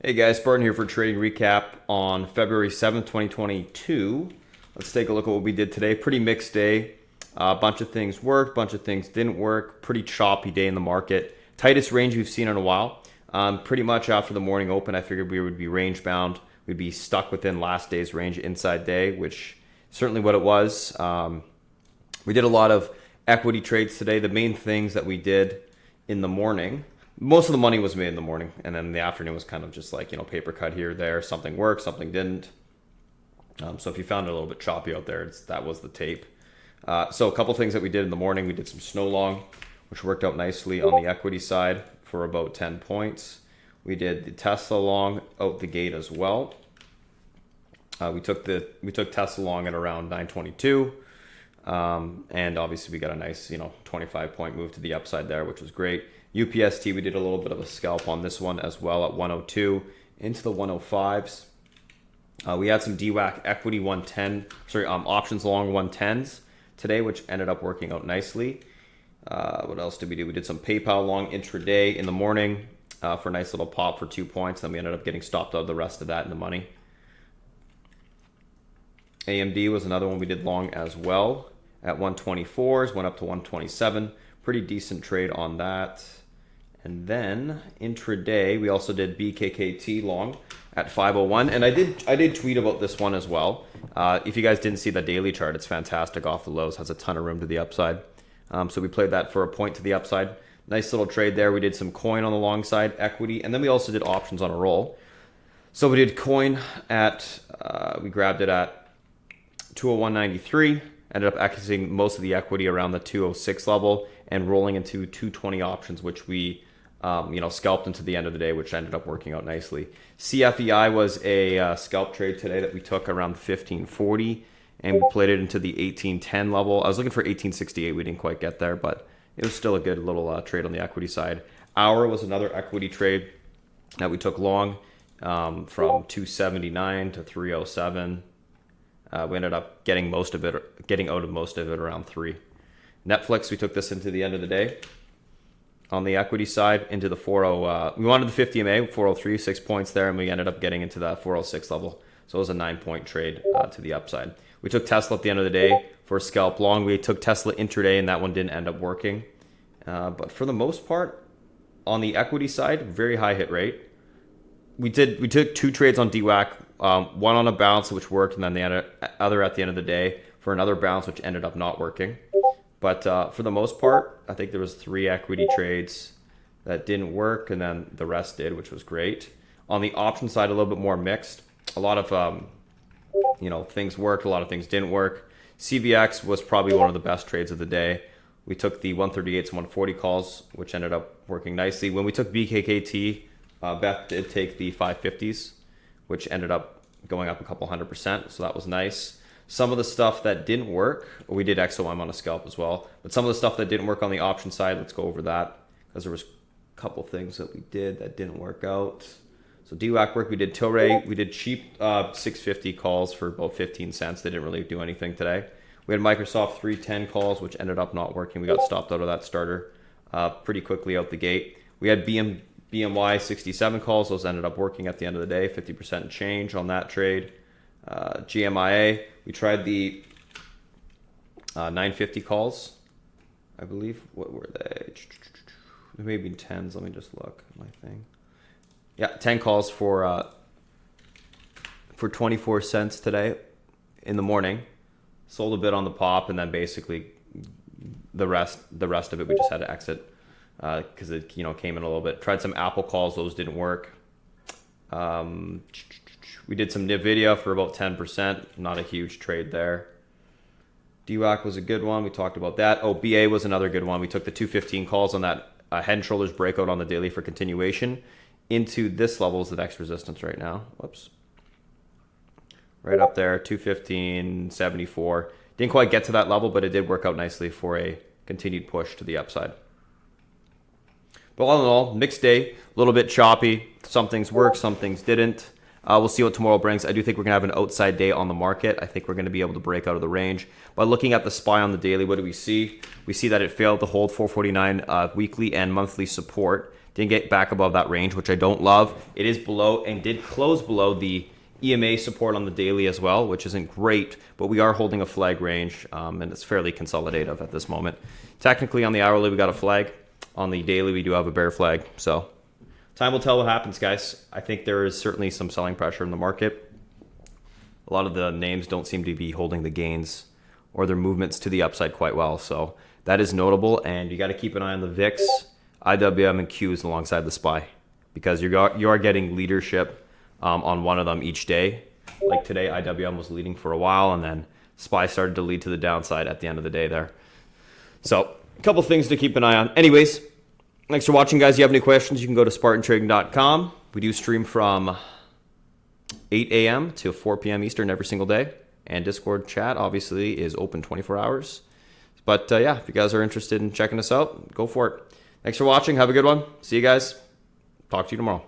Hey guys, Spartan here for Trading Recap on February 7th, 2022. Let's take a look at what we did today. Pretty mixed day. A bunch of things worked, a bunch of things didn't work. Pretty choppy day in the market. Tightest range we've seen in a while. Pretty much after the morning open, I figured we would be range bound. We'd be stuck within last day's range inside day, which certainly what it was. We did a lot of equity trades today. The main things that we did in the morning, most of the money was made in the morning, and then the afternoon was kind of just like, paper cut here, there, something worked, something didn't. So if you found it a little bit choppy out there, that was the tape. So a couple things that we did in the morning, we did some snow long, which worked out nicely on the equity side for about 10 points. We did the Tesla long out the gate as well. We took Tesla long at around 922. And obviously we got a nice, 25 point move to the upside there, which was great. UPST, we did a little bit of a scalp on this one as well at 102 into the 105s. We had some DWAC equity 110, options long 110s today, which ended up working out nicely. What else did we do? We did some PayPal long intraday in the morning for a nice little pop for 2 points. Then we ended up getting stopped out of the rest of that in the money. AMD was another one we did long as well at 124s, went up to 127. Pretty decent trade on that. And then intraday, we also did BKKT long at 501. And I did tweet about this one as well. If you guys didn't see the daily chart, it's fantastic off the lows, has a ton of room to the upside. So we played that for a point to the upside. Nice little trade there. We did some coin on the long side, equity, and then we also did options on a roll. So we did coin at, we grabbed it at 201.93, ended up exiting most of the equity around the 206 level and rolling into 220 options, which we scalped into the end of the day, which ended up working out nicely. CFEI was a scalp trade today that we took around 1540, and we played it into the 1810 level. I was looking for 1868. We didn't quite get there, but it was still a good little trade on the equity side. Hour was another equity trade that we took long from 279 to 307. We ended up getting out of most of it around 3. Netflix, we took this into the end of the day. On the equity side, into the 40, we wanted the 50 MA, 403, 6 points there, and we ended up getting into that 406 level. So it was a 9-point trade to the upside. We took Tesla at the end of the day for a scalp long. We took Tesla intraday, and that one didn't end up working. But for the most part, on the equity side, very high hit rate. We took 2 trades on DWAC, one on a bounce, which worked, and then the other at the end of the day for another bounce, which ended up not working. But for the most part, I think there was 3 equity trades that didn't work, and then the rest did, which was great. On the option side, a little bit more mixed. A lot of things worked, a lot of things didn't work. CVX was probably one of the best trades of the day. We took the 138s and 140 calls, which ended up working nicely. When we took BKKT, Beth did take the 550s, which ended up going up a couple 100%, so that was nice. Some of the stuff that didn't work, we did XOM on a scalp as well, but some of the stuff that didn't work on the option side, let's go over that, because there was a couple things that we did that didn't work out. So DWAC work, we did Tilray, we did cheap 650 calls for about 15 cents. They didn't really do anything today. We had Microsoft 310 calls, which ended up not working. We got stopped out of that starter pretty quickly out the gate. We had BMY 67 calls. Those ended up working at the end of the day, 50% change on that trade. GMIA, we tried the 950 calls, I believe. What were they? Maybe 10s. Let me just look at my thing. Yeah, 10 calls for 24 cents today in the morning. Sold a bit on the pop, and then basically the rest of it we just had to exit because it came in a little bit. Tried some Apple calls, those didn't work. We did some NVIDIA for about 10%, not a huge trade there. DWAC was a good one, we talked about that. Oh, BA was another good one. We took the 215 calls on that head and shoulders breakout on the daily for continuation into this level is the next resistance right now. Whoops. Right up there, 215.74. Didn't quite get to that level, but it did work out nicely for a continued push to the upside. But all in all, mixed day, a little bit choppy. Some things worked, some things didn't. We'll see what tomorrow brings. I do think we're going to have an outside day on the market. I think we're going to be able to break out of the range. But looking at the SPY on the daily, what do we see? We see that it failed to hold 449 weekly and monthly support. Didn't get back above that range, which I don't love. It is below and did close below the EMA support on the daily as well, which isn't great, but we are holding a flag range, and it's fairly consolidative at this moment. Technically on the hourly, we got a flag. On the daily, we do have a bear flag. So time will tell what happens, guys. I think there is certainly some selling pressure in the market. A lot of the names don't seem to be holding the gains or their movements to the upside quite well. So that is notable, and you got to keep an eye on the VIX, IWM, and Qs alongside the SPY, because you are getting leadership on one of them each day. Like today, IWM was leading for a while, and then SPY started to lead to the downside at the end of the day there. So a couple things to keep an eye on. Anyways, thanks for watching, guys. If you have any questions, you can go to spartantrading.com. We do stream from 8 a.m. to 4 p.m. Eastern every single day. And Discord chat, obviously, is open 24 hours. But yeah, if you guys are interested in checking us out, go for it. Thanks for watching. Have a good one. See you guys. Talk to you tomorrow.